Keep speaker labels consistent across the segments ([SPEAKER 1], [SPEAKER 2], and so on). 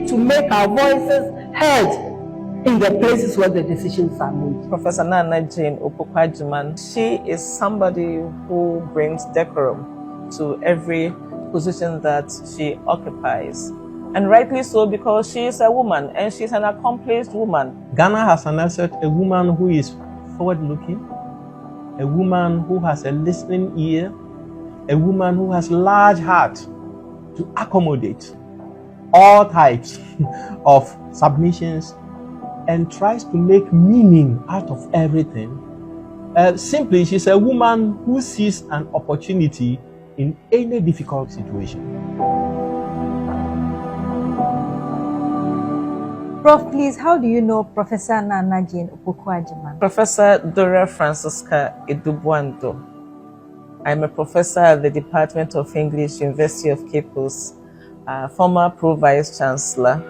[SPEAKER 1] need to make our voices heard in the places where the decisions are made.
[SPEAKER 2] Professor Naana Jane Opoku Agyemang, she is somebody who brings decorum to every position that she occupies. And rightly so, because she is a woman and she's an accomplished woman.
[SPEAKER 3] Ghana has an asset, a woman who is forward-looking, a woman who has a listening ear, a woman who has large heart to accommodate all types of submissions and tries to make meaning out of everything. Simply, she's a woman who sees an opportunity in any difficult situation.
[SPEAKER 4] Prof, please, how do you know Professor Naana Jane Opoku Agyemang?
[SPEAKER 2] Professor Dora Francisca Edubuando. I'm a professor at the Department of English, University of Cape Coast, former Pro-Vice Chancellor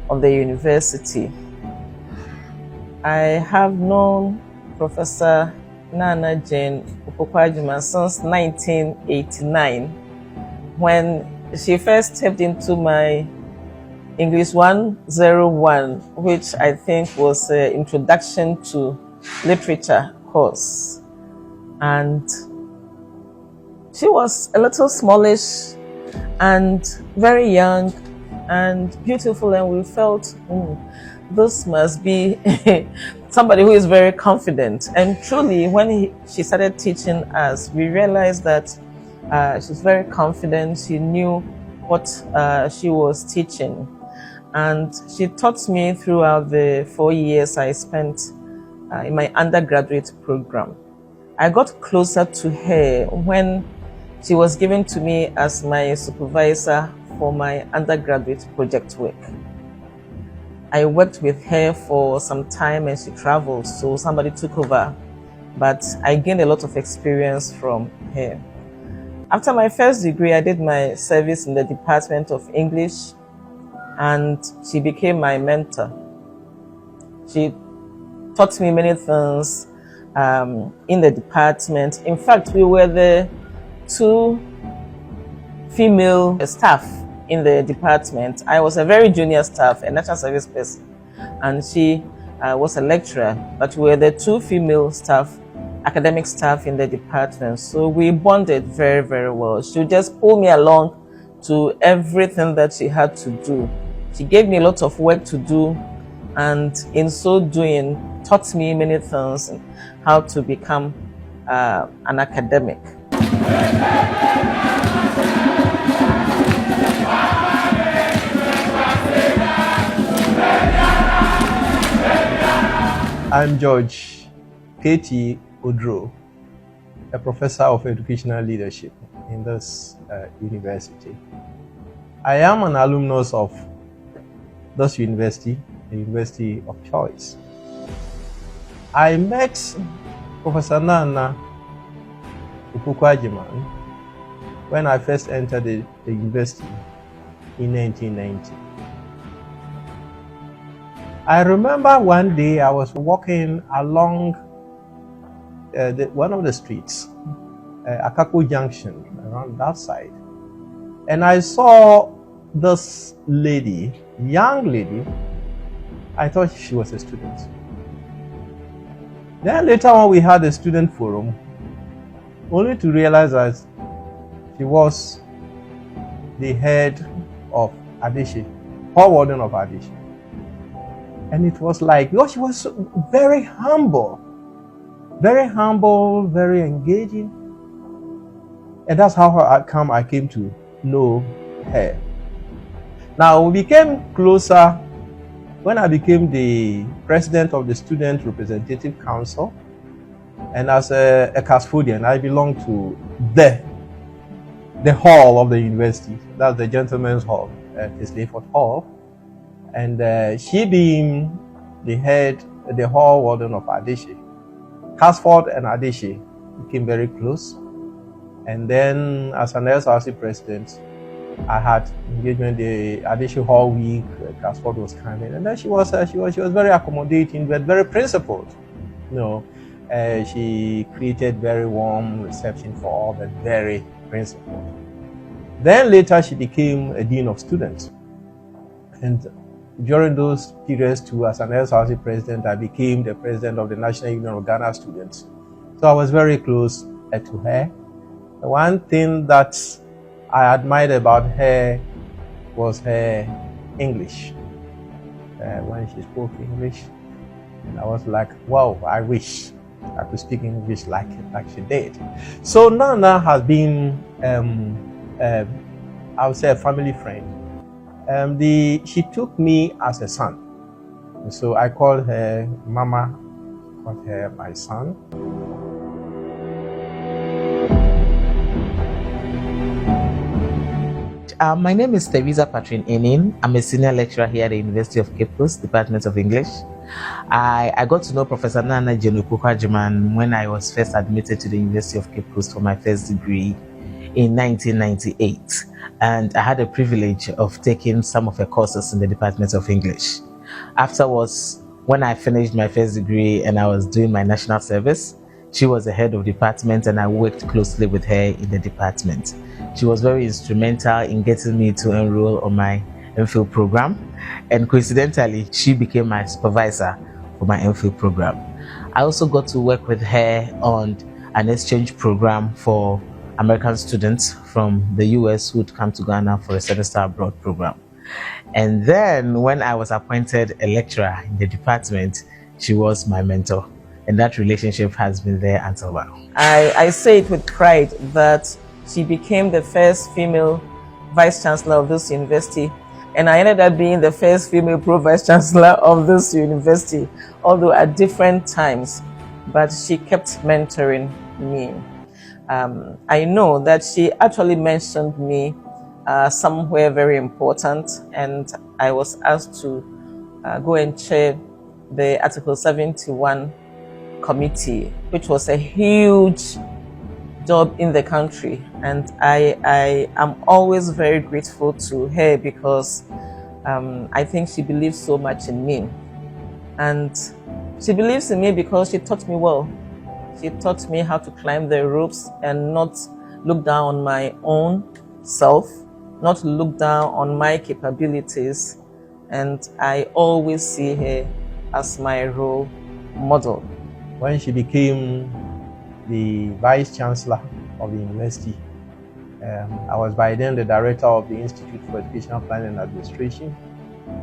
[SPEAKER 2] of the university. I have known Professor Naana Jane Opoku Agyemang since 1989, when she first stepped into my English 101, which I think was an introduction to literature course. And she was a little smallish and very young and beautiful, and we felt this must be somebody who is very confident. And truly, when she started teaching us, we realized that she's very confident. She knew what she was teaching. And she taught me throughout the 4 years I spent in my undergraduate program. I got closer to her when she was given to me as my supervisor for my undergraduate project work. I worked with her for some time and she traveled, so somebody took over. But I gained a lot of experience from her. After my first degree, I did my service in the Department of English, and she became my mentor. She taught me many things in the department. In fact, we were the two female staff in the department. I was a very junior staff, a national service person, and she was a lecturer, but we were the two female staff, academic staff in the department. So we bonded very, very well. She would just pull me along to everything that she had to do. She gave me a lot of work to do, and in so doing, taught me many things, how to become an academic.
[SPEAKER 3] I'm George K.T. Odro, a professor of educational leadership in this university. I am an alumnus of this university, the university of choice. I met Professor Naana Opoku Agyemang when I first entered the university in 1990. I remember one day I was walking along one of the streets, Akako Junction, around that side, and I saw this lady, young lady. I thought she was a student. Then later on we had a student forum, only to realize that she was the head of Adeshe, hall warden of Adeshe. And it was like, oh, she was very humble, very engaging. And that's how I came to know her. Now, we became closer when I became the president of the Student Representative Council. And as a custodian, I belonged to the hall of the university. That's the Gentleman's Hall, it's Layford Hall. And she being the head, the hall warden of Adeshe, Casford and Adeshe became very close. And then as an SRC president, I had engagement the Adeshe Hall Week. Casford was coming, and then she was very accommodating, but very principled. You know, she created very warm reception for all, but very principled. Then later she became a dean of students. And during those periods too, as an SRC president, I became the president of the National Union of Ghana Students. So I was very close to her. The one thing that I admired about her was her English. When she spoke English, and I was like, wow, I wish I could speak English like she did. So Naana has been, I would say, a family friend. She took me as a son. So I called her Mama, called her my son.
[SPEAKER 5] My name is Teresa Patrin Enin. I'm a senior lecturer here at the University of Cape Coast, Department of English. I got to know Professor Naana Jane Opoku Agyemang when I was first admitted to the University of Cape Coast for my first degree in 1998. And I had the privilege of taking some of her courses in the Department of English. Afterwards, when I finished my first degree and I was doing my national service, she was the head of department and I worked closely with her in the department. She was very instrumental in getting me to enroll on my MPhil program, and coincidentally, she became my supervisor for my MPhil program. I also got to work with her on an exchange program for American students from the US who would come to Ghana for a semester abroad program. And then when I was appointed a lecturer in the department, she was my mentor. And that relationship has been there until now.
[SPEAKER 2] I say it with pride that she became the first female vice chancellor of this university, and I ended up being the first female pro-vice chancellor of this university, although at different times, but she kept mentoring me. I know that she actually mentioned me somewhere very important, and I was asked to go and chair the Article 71 committee, which was a huge job in the country, and I am always very grateful to her because I think she believes so much in me, and she believes in me because she taught me well. She taught me how to climb the ropes and not look down on my own self, not look down on my capabilities, and I always see her as my role model.
[SPEAKER 3] When she became the Vice Chancellor of the university, I was by then the Director of the Institute for Educational Planning and Administration,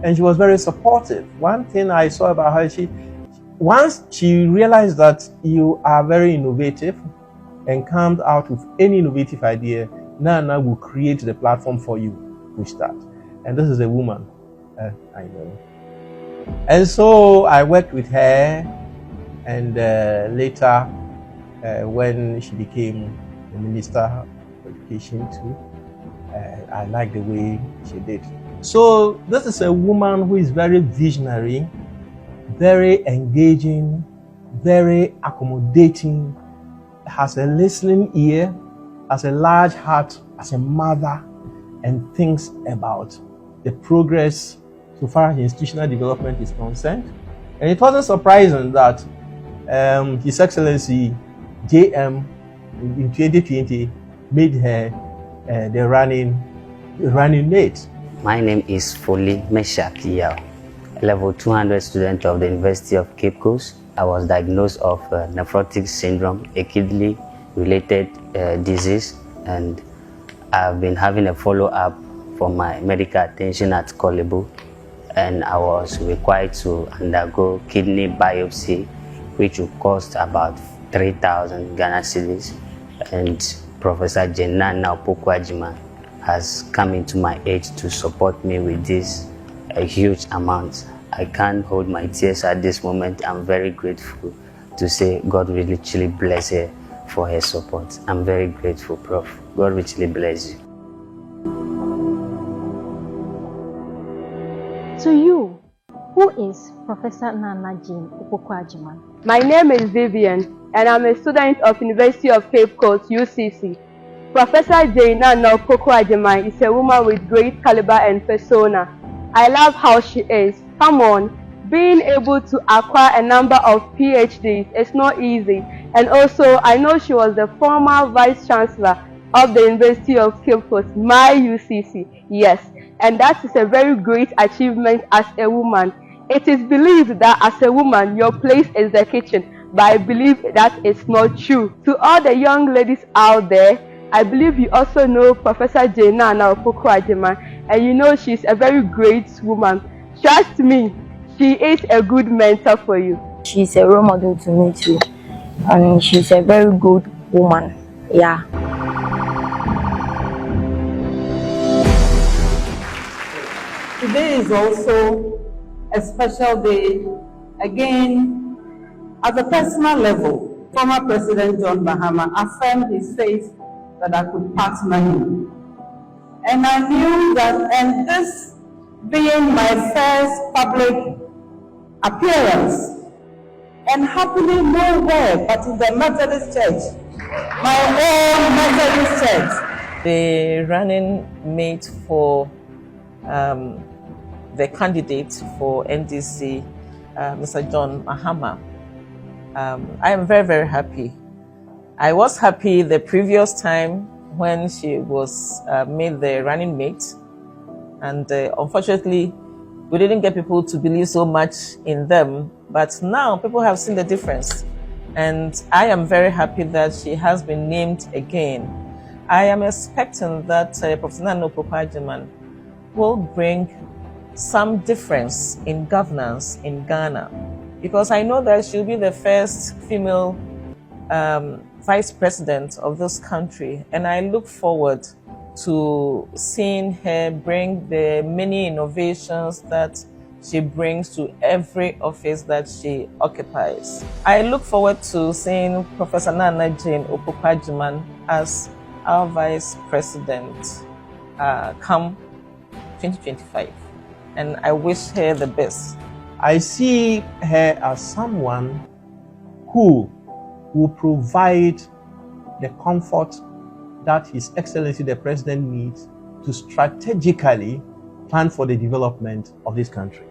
[SPEAKER 3] and she was very supportive. One thing I saw about her, once she realized that you are very innovative and comes out with any innovative idea, Naana will create the platform for you to push that. And this is a woman, I know. And so I worked with her, and later, when she became the Minister of Education too, I like the way she did. So this is a woman who is very visionary, very engaging, very accommodating, has a listening ear, has a large heart as a mother, and thinks about the progress so far as institutional development is concerned. And it wasn't surprising that His Excellency JM in 2020 made her the running mate.
[SPEAKER 6] My name is Foley Meshak Yao, level 200 student of the University of Cape Coast. I was diagnosed of nephrotic syndrome, a kidney-related disease, and I've been having a follow-up for my medical attention at Kolebu, and I was required to undergo kidney biopsy, which will cost about 3,000 Ghana cedis, and Professor Naana Opoku Agyemang has come into my aid to support me with this huge amount. I can't hold my tears at this moment. I'm very grateful to say God really richly bless her for her support. I'm very grateful, Prof. God richly bless you.
[SPEAKER 4] To you, who is Professor Naana Jane Opoku Agyemang?
[SPEAKER 7] My name is Vivian, and I'm a student of University of Cape Coast, UCC. Professor Naana Opoku Agyemang is a woman with great caliber and persona. I love how she is. Come on, being able to acquire a number of PhDs is not easy. And also, I know she was the former Vice Chancellor of the University of Cape Coast, my UCC. Yes. and that is a very great achievement as a woman. It is believed that as a woman, your place is the kitchen, but I believe that is not true. To all the young ladies out there, I believe you also know Professor Naana Opoku Agyemang, and you know she's a very great woman. Trust me, she is a good mentor for you.
[SPEAKER 8] She's a role model to me too, and she's a very good woman. Yeah.
[SPEAKER 1] Today is also a special day. Again, at a personal level, former President John Mahama affirmed his faith that I could partner him. And I knew that, and this being my first public appearance, and happily nowhere but in the Methodist Church, my own Methodist Church.
[SPEAKER 2] The running mate for the candidate for NDC, Mr. John Mahama, I am very, very happy. I was happy the previous time when she was made the running mate, and unfortunately, we didn't get people to believe so much in them, but now people have seen the difference, and I am very happy that she has been named again. I am expecting that Prof. Naana Opoku Agyemang will bring some difference in governance in Ghana, because I know that she'll be the first female vice president of this country, and I look forward to seeing her bring the many innovations that she brings to every office that she occupies. I look forward to seeing Professor Naana Jane Opoku Agyemang as our vice president come 2025, and I wish her the best.
[SPEAKER 3] I see her as someone who will provide the comfort that His Excellency the President needs to strategically plan for the development of this country.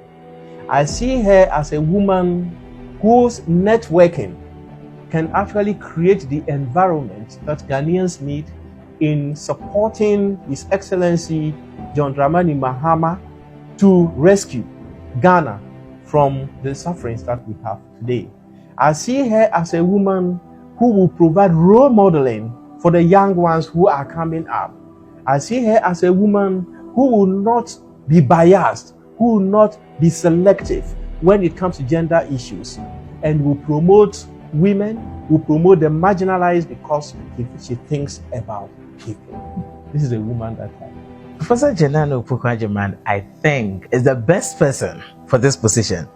[SPEAKER 3] I see her as a woman whose networking can actually create the environment that Ghanaians need in supporting His Excellency John Dramani Mahama to rescue Ghana from the sufferings that we have today. I see her as a woman who will provide role modeling for the young ones who are coming up. I see her as a woman who will not be biased, who will not be selective when it comes to gender issues, and will promote women, will promote the marginalized because she thinks about people. This is a woman that
[SPEAKER 5] Professor Naana Opoku Agyemang, I think, is the best person for this position.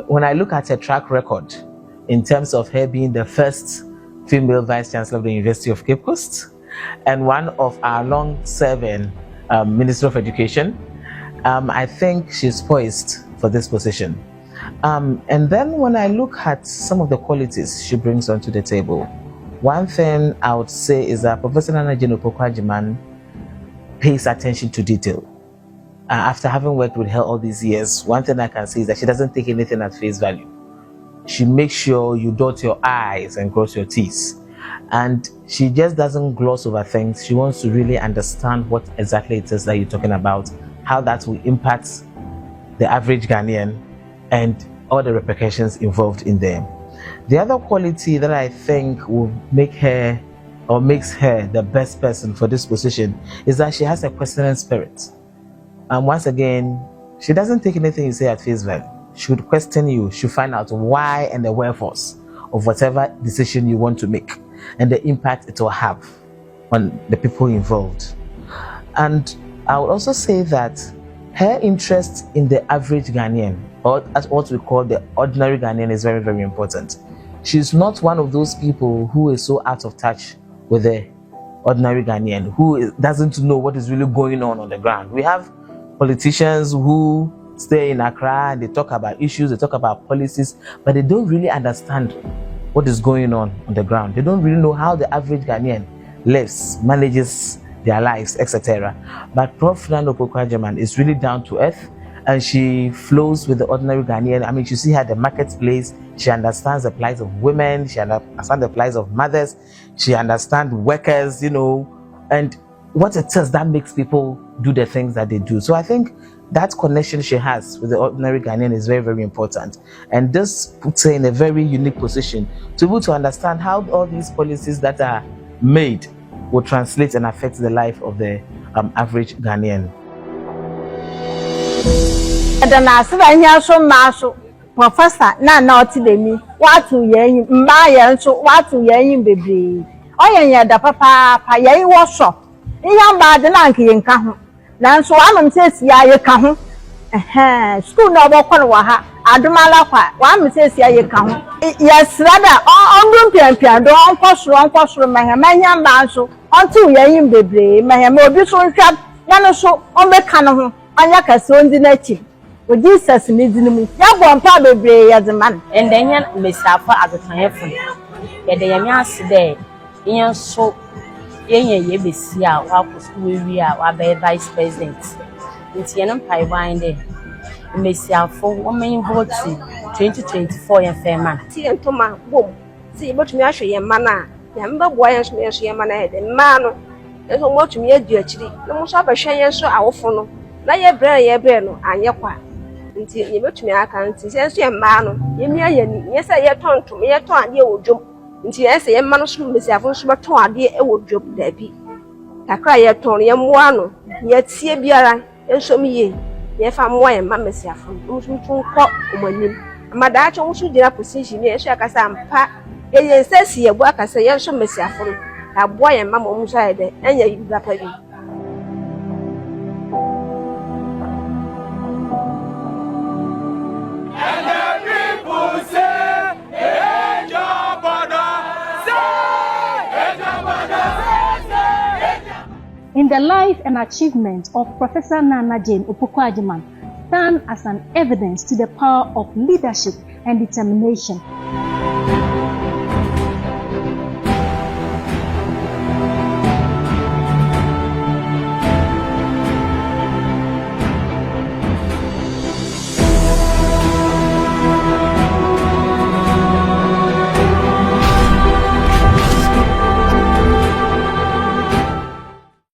[SPEAKER 5] When I look at her track record in terms of her being the first female vice chancellor of the University of Cape Coast and one of our long-serving Minister of Education, I think she's poised for this position. And then when I look at some of the qualities she brings onto the table, one thing I would say is that Professor Naana Jane Opoku Agyemang pays attention to detail. After having worked with her all these years, one thing I can say is that she doesn't take anything at face value. She makes sure you dot your I's and cross your T's. And she just doesn't gloss over things. She wants to really understand what exactly it is that you're talking about, how that will impact the average Ghanaian, and all the repercussions involved in them. The other quality that I think will make her or makes her the best person for this position is that she has a questioning spirit. And once again, she doesn't take anything you say at face value. She would question you. She'll find out why and the wherefores of whatever decision you want to make and the impact it will have on the people involved. And I would also say that her interest in the average Ghanaian, or as what we call the ordinary Ghanaian, is very, very important. She's not one of those people who is so out of touch with the ordinary Ghanaian, who doesn't know what is really going on the ground. We have politicians who stay in Accra and they talk about issues, they talk about policies, but they don't really understand what is going on the ground. They don't really know how the average Ghanaian lives, manages their lives, etc. But Prof. Naana Opoku Agyemang is really down to earth, and she flows with the ordinary Ghanaian. I mean, you see her at the marketplace. She understands the plight of women. She understands the plight of mothers. She understands workers, and what it is that makes people do the things that they do. So I think that connection she has with the ordinary Ghanaian is very, very important. And this puts her in a very unique position to be able to understand how all these policies that are made will translate and affect the life of the average Ghanaian.
[SPEAKER 9] Professor Naana Otidemi, what to yen, my so what to yen baby. Oh, yeah, the papa, pay workshop. Young bad the lanky in Cahu. Nan so I'm says, ya, you come. School no walk on Waha, Adumala, one says, ya, you come. Yes, rather, on Pian, don't post room, my man, so until yen baby, my ambition trap, Nano so on the canon, on your casson the native. With Jesus needs me. You want to be as a man.
[SPEAKER 10] And then you may suffer as a triumph. Yet the young today, in so ye be see our school we are our vice president. It's Yanam Pai Winde. You may see our 4 women vote 2024 and fair man.
[SPEAKER 11] See and Toma, boom. See, but me actually a manner. Remember, boy, and me a man, the man. There's no more to me a dear chili. No more shop a share so our phone. Now your brain, and your qua. Until you met me, I can't see a man. You may, yes, I turn to me a ton, you would jump. Until I say a man of myself, but to a dear, I would jump, Debbie. I cry a Tony and one, yet see a beer and show me. If I'm why mamma self, who's to call my my dad also did a position, yes, I can say, pa. It says here, work as a young show myself. A boy and mamma side, and you rapidly.
[SPEAKER 4] In the life and achievement of Professor Naana Jane Opoku Agyemang stand as an evidence to the power of leadership and determination.